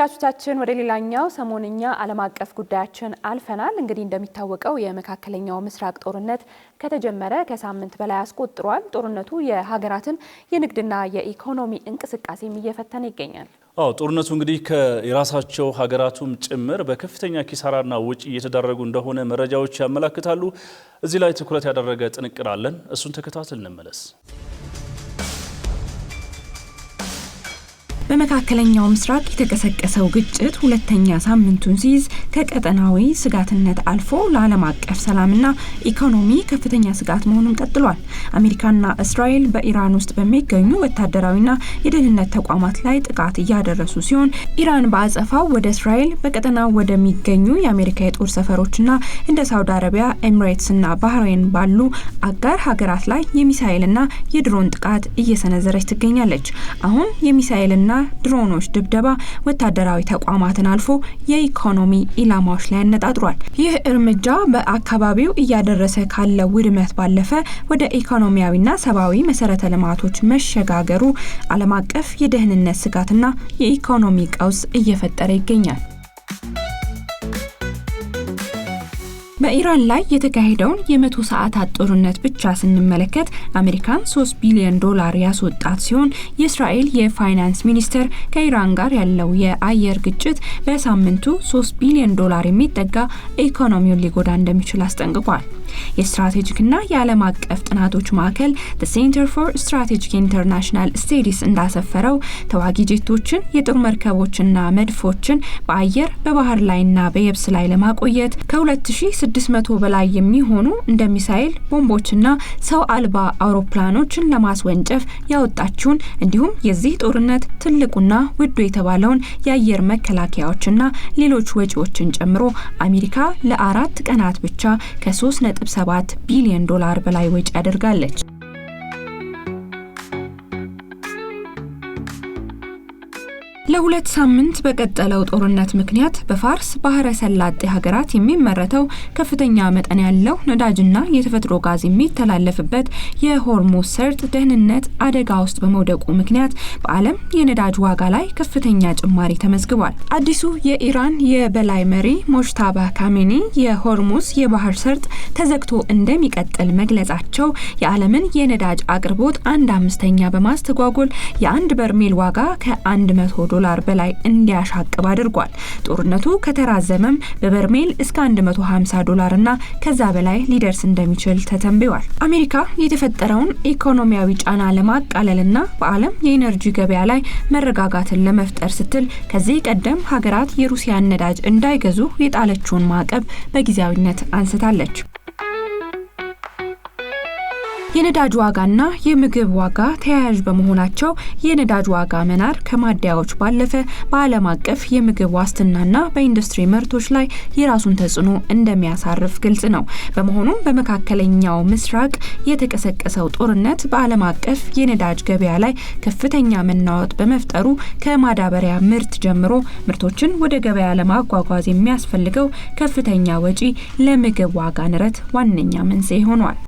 ተመልካቾቻችን ወደ ሌላኛው ሰሞንኛ ዓለም አቀፍ ጉዳያችን አልፈናል። እንግዲህ እንደሚታወቀው የመካከለኛው ምስራቅ ጦርነት ከተጀመረ ከሳምንት በላይ አስቆጥሯል። ጦርነቱ የሀገራትን የንግድና የኢኮኖሚ እንቅስቃሴም እየፈተነ ይገኛል። ጦርነቱ እንግዲህ ከራሳቸው ሀገራቱም ጭምር በከፍተኛ ኪሳራና ወጪ እየተዳረጉ እንደሆነ መረጃዎች ያመለክታሉ። እዚህ ላይ ትኩረት ያደረገ ጥንቅር አለን። እሱን ተከታተል እንመለስ። በመካከለኛው ምስራቅ የተቀሰቀሰው ግጭት ሁለተኛ ሳምንቱን ሲይዝ ከቀጠናዊ ስጋትነት አልፎ ለዓለም አቀፍ ሰላምና ኢኮኖሚ ከፍተኛ ስጋት መሆኑን ቀጥሏል። አሜሪካና እስራኤል በኢራን ውስጥ በሚገኙ ወታደራዊና የደህንነት ተቋማት ላይ ጥቃት እያደረሱ ሲሆን ኢራን በአጸፋው ወደ እስራኤል በቀጠናው ወደሚገኙ የአሜሪካ የጦር ሰፈሮችና እንደ ሳውዲ አረቢያ፣ ኤሚሬትስና ባህሬን ባሉ አጋር ሀገራት ላይ የሚሳኤልና የድሮን ጥቃት እየሰነዘረች ትገኛለች። አሁን የሚሳኤልና ድሮኖች ድብደባ ወታደራዊ ተቋማትን አልፎ የኢኮኖሚ ኢላማዎች ላይ ያነጣጥሯል። ይህ እርምጃ በአካባቢው እያደረሰ ካለው ውድመት ባለፈ ወደ ኢኮኖሚያዊና ሰብአዊ መሰረተ ልማቶች መሸጋገሩ ዓለም አቀፍ የደህንነት ስጋትና የኢኮኖሚ ቀውስ እየፈጠረ ይገኛል። በኢራን ላይ የተካሄደውን የ100 ሰዓታት ጦርነት ብቻ ስንመለከት አሜሪካን $3 ቢሊዮን ያስወጣት ሲሆን የእስራኤል የፋይናንስ ሚኒስተር ከኢራን ጋር ያለው የአየር ግጭት በሳምንቱ $3 ቢሊዮን የሚጠጋ ኢኮኖሚውን ሊጎዳ እንደሚችል አስጠንቅቋል። የስትራቴጂክና የዓለም አቀፍ ጥናቶች ማዕከል The Center for Strategic International Studies እንዳሰፈረው ተዋጊ ጄቶችን፣ የጦር መርከቦችና መድፎችን በአየር በባህር ላይና በየብስ ላይ ለማቆየት ከ2600 በላይ የሚሆኑ እንደ ሚሳኤል ቦምቦችና ሰው አልባ አውሮፕላኖችን ለማስወንጨፍ ያወጣችውን እንዲሁም የዚህ ጦርነት ትልቁና ውዱ የተባለውን የአየር መከላከያዎችና ሌሎች ወጪዎችን ጨምሮ አሜሪካ ለ4 ቀናት ብቻ ከ3.7 ቢሊዮን በላይ ወጪ አድርጋለች። ለሁለት ሳምንት በቀጠለው ጦርነት ምክንያት በፋርስ ባህረ ሰላጤ ሀገራት የሚመረተው ከፍተኛ መጠን ያለው ነዳጅና የተፈጥሮ ጋዝ የሚተላለፍበት የሆርሙዝ ሰርጥ ደህንነት አደጋ ውስጥ በመውደቁ ምክንያት በዓለም የነዳጅ ዋጋ ላይ ከፍተኛ ጭማሪ ተመዝግቧል። አዲሱ የኢራን የበላይ መሪ ሞጅታባ ካሜኒ የሆርሙዝ የባህር ሰርጥ ተዘግቶ እንደሚቀጥል መግለጻቸው የዓለምን የነዳጅ አቅርቦት 1/5 በማስተጓጎል የአንድ በርሜል ዋጋ ከ$100 በላይ እንዲያሻቅብ አድርጓል። ጦርነቱ ከተራዘመም በበርሜል እስከ $150 እና ከዛ በላይ ሊደርስ እንደሚችል ተተንብዮአል። አሜሪካ የተፈጠረውን ኢኮኖሚያዊ ጫና ለማቃለልና በዓለም የኢነርጂ ገበያ ላይ መረጋጋትን ለመፍጠር ስትል ከዚህ ቀደም ሀገራት የሩሲያን ነዳጅ እንዳይገዙ የጣለችውን ማዕቀብ በጊዜያዊነት አንስታለች። የነዳጅ ዋጋና የምግብ ዋጋ ተያያዥ በመሆናቸው የነዳጅ ዋጋ መናር ከማደያዎች ባለፈ በዓለም አቀፍ የምግብ ዋስትናና በኢንዱስትሪ ምርቶች ላይ የራሱን ተጽዕኖ እንደሚያሳርፍ ግልጽ ነው። በመሆኑም በመካከለኛው ምስራቅ የተቀሰቀሰው ጦርነት በዓለም አቀፍ የነዳጅ ገበያ ላይ ከፍተኛ መናወጥ በመፍጠሩ ከማዳበሪያ ምርት ጀምሮ ምርቶችን ወደ ገበያ ለማጓጓዝ የሚያስፈልገው ከፍተኛ ወጪ ለምግብ ዋጋ ንረት ዋነኛ መንስኤ ሆኗል።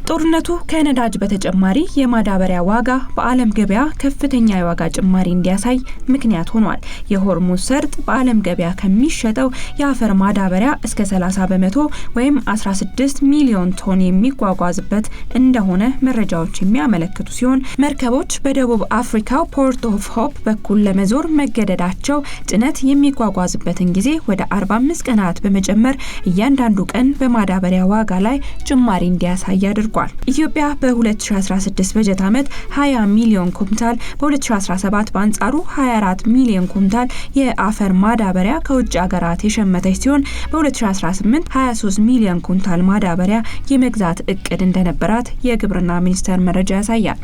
ጦርነቱ ከነዳጅ በተጨማሪ የማዳበሪያ ዋጋ በዓለም ገበያ ከፍተኛ የዋጋ ጭማሪ እንዲያሳይ ምክንያት ሆኗል። የሆርሙዝ ሰርጥ በዓለም ገበያ ከሚሸጠው የአፈር ማዳበሪያ እስከ 30% ወይም 16 ሚሊዮን ቶን የሚጓጓዝበት እንደሆነ መረጃዎች የሚያመለክቱ ሲሆን መርከቦች በደቡብ አፍሪካው ፖርት ኦፍ ሆፕ በኩል ለመዞር መገደዳቸው ጭነት የሚጓጓዝበትን ጊዜ ወደ 45 ቀናት በመጨመር እያንዳንዱ ቀን በማዳበሪያ ዋጋ ላይ ጭማሪ እንዲያሳይ አድርጓል። ኢትዮጵያ በ2016 በጀት ዓመት 20 ሚሊዮን ኩንታል፣ በ2017 በአንጻሩ 24 ሚሊዮን ኩንታል የአፈር ማዳበሪያ ከውጭ ሀገራት የሸመተች ሲሆን በ2018 23 ሚሊዮን ኩንታል ማዳበሪያ የመግዛት እቅድ እንደነበራት የግብርና ሚኒስቴር መረጃ ያሳያል።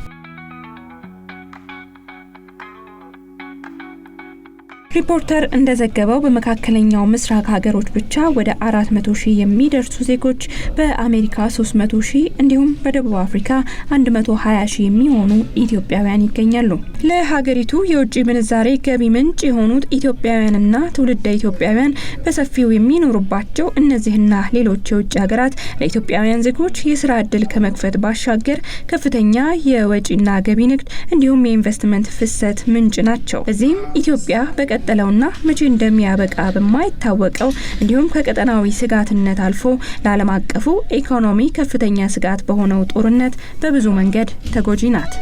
ሪፖርተር እንደዘገበው በመካከለኛው ምስራቅ ሀገሮች ብቻ ወደ 400,000 የሚደርሱ ዜጎች፣ በአሜሪካ 300,000 እንዲሁም በደቡብ አፍሪካ 120,000 የሚሆኑ ኢትዮጵያውያን ይገኛሉ። ለሀገሪቱ የውጭ ምንዛሬ ገቢ ምንጭ የሆኑት ኢትዮጵያውያንና ትውልደ ኢትዮጵያውያን በሰፊው የሚኖሩባቸው እነዚህና ሌሎች የውጭ ሀገራት ለኢትዮጵያውያን ዜጎች የስራ ዕድል ከመክፈት ባሻገር ከፍተኛ የወጪና ገቢ ንግድ እንዲሁም የኢንቨስትመንት ፍሰት ምንጭ ናቸው። በዚህም ኢትዮጵያ በቀጠለውና መቼ እንደሚያበቃ በማይታወቀው እንዲሁም ከቀጠናዊ ስጋትነት አልፎ ለዓለም አቀፉ ኢኮኖሚ ከፍተኛ ስጋት በሆነው ጦርነት በብዙ መንገድ ተጎጂ ናት።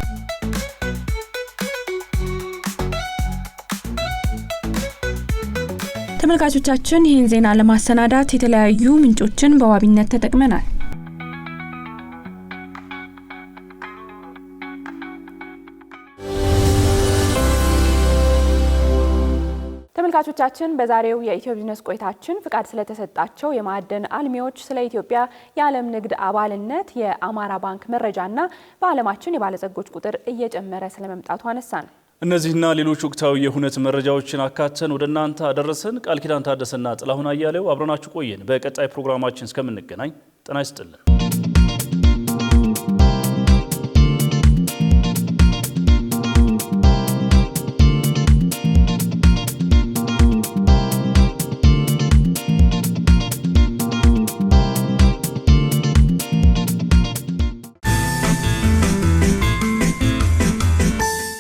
ተመልካቾቻችን ይህን ዜና ለማሰናዳት የተለያዩ ምንጮችን በዋቢነት ተጠቅመናል። ተመልካቾቻችን በዛሬው የኢትዮ ቢዝነስ ቆይታችን ፍቃድ ስለተሰጣቸው የማዕድን አልሚዎች፣ ስለ ኢትዮጵያ የዓለም ንግድ አባልነት፣ የአማራ ባንክ መረጃና በዓለማችን የባለጸጎች ቁጥር እየጨመረ ስለመምጣቱ አነሳን። እነዚህና ሌሎች ወቅታዊ የሁነት መረጃዎችን አካተን ወደ እናንተ አደረሰን። ቃል ኪዳን ታደሰና ጥላሁን አያሌው አብረናችሁ ቆየን። በቀጣይ ፕሮግራማችን እስከምንገናኝ ጤና ይስጥልን።